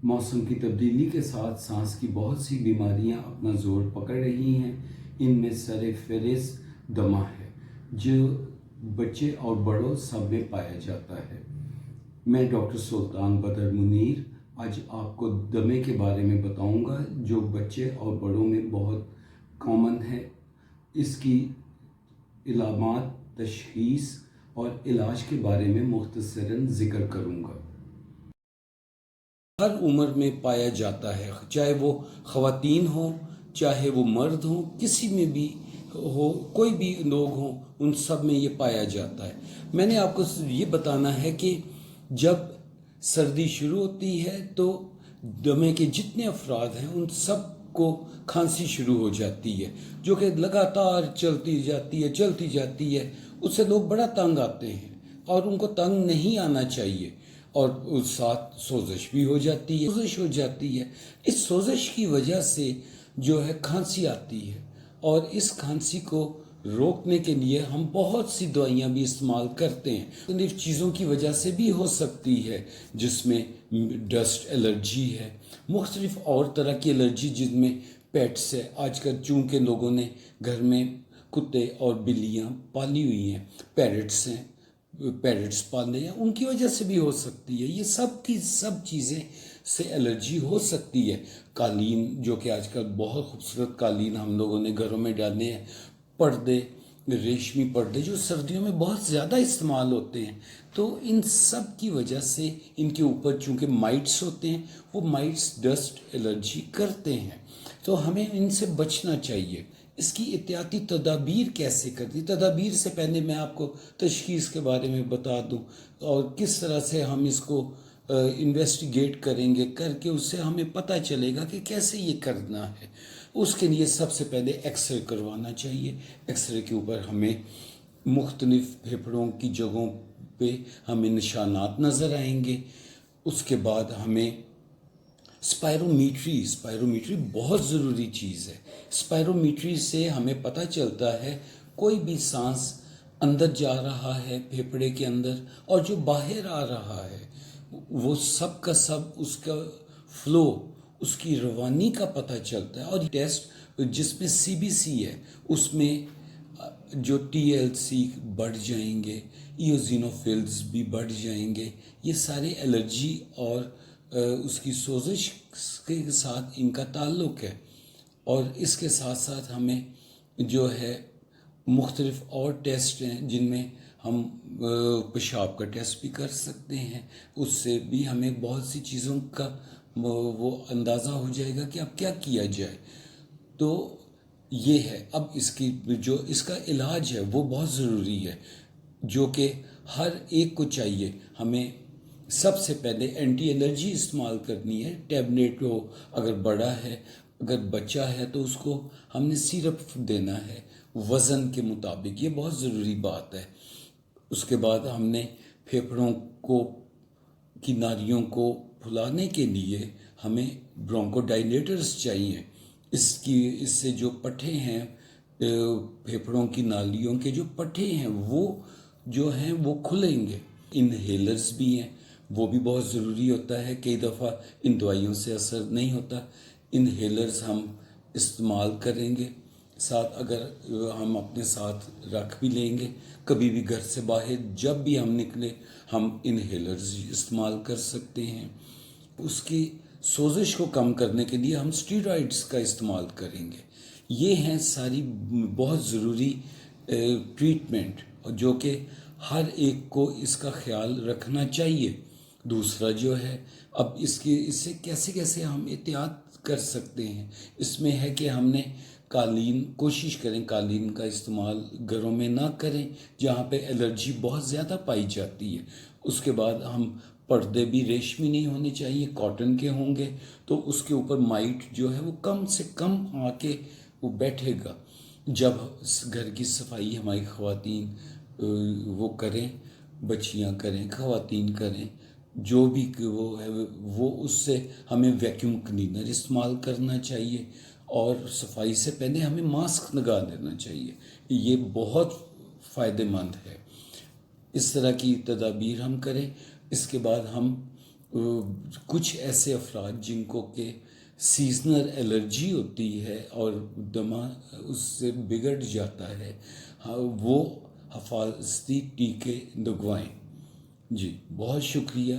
موسم کی تبدیلی کے ساتھ سانس کی بہت سی بیماریاں اپنا زور پکڑ رہی ہیں۔ ان میں سر فہرست دمہ ہے، جو بچے اور بڑوں سب میں پایا جاتا ہے۔ میں ڈاکٹر سلطان بدر منیر آج آپ کو دمے کے بارے میں بتاؤں گا، جو بچے اور بڑوں میں بہت کامن ہے۔ اس کی علامات، تشخیص اور علاج کے بارے میں مختصراً ذکر کروں گا۔ ہر عمر میں پایا جاتا ہے، چاہے وہ خواتین ہوں، چاہے وہ مرد ہوں، کسی میں بھی ہو، کوئی بھی لوگ ہوں، ان سب میں یہ پایا جاتا ہے۔ میں نے آپ کو یہ بتانا ہے کہ جب سردی شروع ہوتی ہے تو دمے کے جتنے افراد ہیں ان سب کو کھانسی شروع ہو جاتی ہے، جو کہ لگاتار چلتی جاتی ہے۔ اس سے لوگ بڑا تنگ آتے ہیں اور ان کو تنگ نہیں آنا چاہیے، اور اس ساتھ سوزش بھی ہو جاتی ہے۔ اس سوزش کی وجہ سے جو ہے کھانسی آتی ہے، اور اس کھانسی کو روکنے کے لیے ہم بہت سی دوائیاں بھی استعمال کرتے ہیں۔ مختلف چیزوں کی وجہ سے بھی ہو سکتی ہے، جس میں ڈسٹ الرجی ہے، مختلف اور طرح کی الرجی جن میں پیٹس ہے۔ آج کل چونکہ لوگوں نے گھر میں کتے اور بلیاں پالی ہوئی ہیں، پیرٹس پالے ہیں، ان کی وجہ سے بھی ہو سکتی ہے۔ یہ سب کی سب چیزیں سے الرجی ہو سکتی ہے۔ قالین، جو کہ آج کل بہت خوبصورت قالین ہم لوگوں نے گھروں میں ڈالے ہیں، پردے، ریشمی پردے جو سردیوں میں بہت زیادہ استعمال ہوتے ہیں، تو ان سب کی وجہ سے ان کے اوپر چونکہ مائٹس ہوتے ہیں، وہ مائٹس ڈسٹ الرجی کرتے ہیں، تو ہمیں ان سے بچنا چاہیے۔ اس کی احتیاطی تدابیر کیسے کرتی؟ تدابیر سے پہلے میں آپ کو تشخیص کے بارے میں بتا دوں، اور کس طرح سے ہم اس کو انویسٹیگیٹ کریں گے، کر کے اس سے ہمیں پتہ چلے گا کہ کیسے یہ کرنا ہے۔ اس کے لیے سب سے پہلے ایکس رے کروانا چاہیے۔ ایکس رے کے اوپر ہمیں مختلف پھیپھڑوں کی جگہوں پہ ہمیں نشانات نظر آئیں گے۔ اس کے بعد ہمیں اسپائرومیٹری بہت ضروری چیز ہے۔ اسپائرومیٹری سے ہمیں پتہ چلتا ہے کوئی بھی سانس اندر جا رہا ہے پھیپھڑے کے اندر، اور جو باہر آ رہا ہے وہ سب کا سب اس کا فلو، اس کی روانی کا پتہ چلتا ہے۔ اور ٹیسٹ جس میں CBC ہے، اس میں جو TLC بڑھ جائیں گے، ایوزینوفلز بھی بڑھ جائیں گے۔ یہ سارے الرجی اور اس کی سوزش کے ساتھ ان کا تعلق ہے۔ اور اس کے ساتھ ساتھ ہمیں جو ہے مختلف اور ٹیسٹ ہیں، جن میں ہم پیشاب کا ٹیسٹ بھی کر سکتے ہیں۔ اس سے بھی ہمیں بہت سی چیزوں کا وہ اندازہ ہو جائے گا کہ اب کیا کیا جائے۔ تو یہ ہے۔ اب اس کا علاج ہے وہ بہت ضروری ہے، جو کہ ہر ایک کو چاہیے۔ ہمیں سب سے پہلے اینٹی الرجی استعمال کرنی ہے، ٹیبلیٹ ہو، اگر بڑا ہے، اگر بچہ ہے تو اس کو ہم نے سیرپ دینا ہے وزن کے مطابق، یہ بہت ضروری بات ہے۔ اس کے بعد ہم نے پھیپھڑوں کی نالیوں کو پھلانے کے لیے ہمیں برونکو ڈائلیٹرز چاہیے۔ اس سے جو پٹھے ہیں، پھیپھڑوں کی نالیوں کے جو پٹھے ہیں وہ جو ہیں وہ کھلیں گے۔ انہیلرز بھی ہیں، وہ بھی بہت ضروری ہوتا ہے۔ کئی دفعہ ان دوائیوں سے اثر نہیں ہوتا، انہیلرز ہم استعمال کریں گے۔ ساتھ اگر ہم اپنے ساتھ رکھ بھی لیں گے، کبھی بھی گھر سے باہر جب بھی ہم نکلے ہم انہیلرز استعمال کر سکتے ہیں۔ اس کی سوزش کو کم کرنے کے لیے ہم اسٹیرائڈز کا استعمال کریں گے۔ یہ ہیں ساری بہت ضروری ٹریٹمنٹ، جو کہ ہر ایک کو اس کا خیال رکھنا چاہیے۔ دوسرا جو ہے، اب اس سے کیسے ہم احتیاط کر سکتے ہیں، اس میں ہے کہ ہم نے کوشش کریں قالین کا استعمال گھروں میں نہ کریں جہاں پہ الرجی بہت زیادہ پائی جاتی ہے۔ اس کے بعد ہم پردے بھی ریشمی نہیں ہونے چاہیے، کاٹن کے ہوں گے تو اس کے اوپر مائٹ جو ہے وہ کم سے کم آ کے وہ بیٹھے گا۔ جب گھر کی صفائی ہماری خواتین وہ کریں، بچیاں کریں، خواتین کریں، جو بھی وہ ہے، وہ اس سے ہمیں ویکیوم کلینر استعمال کرنا چاہیے، اور صفائی سے پہلے ہمیں ماسک لگا لینا چاہیے۔ یہ بہت فائدہ مند ہے۔ اس طرح کی تدابیر ہم کریں۔ اس کے بعد ہم کچھ ایسے افراد جن کو کہ سیزنل الرجی ہوتی ہے اور دمہ اس سے بگڑ جاتا ہے، وہ حفاظتی ٹیکے لگوائیں۔ جی بہت شکریہ۔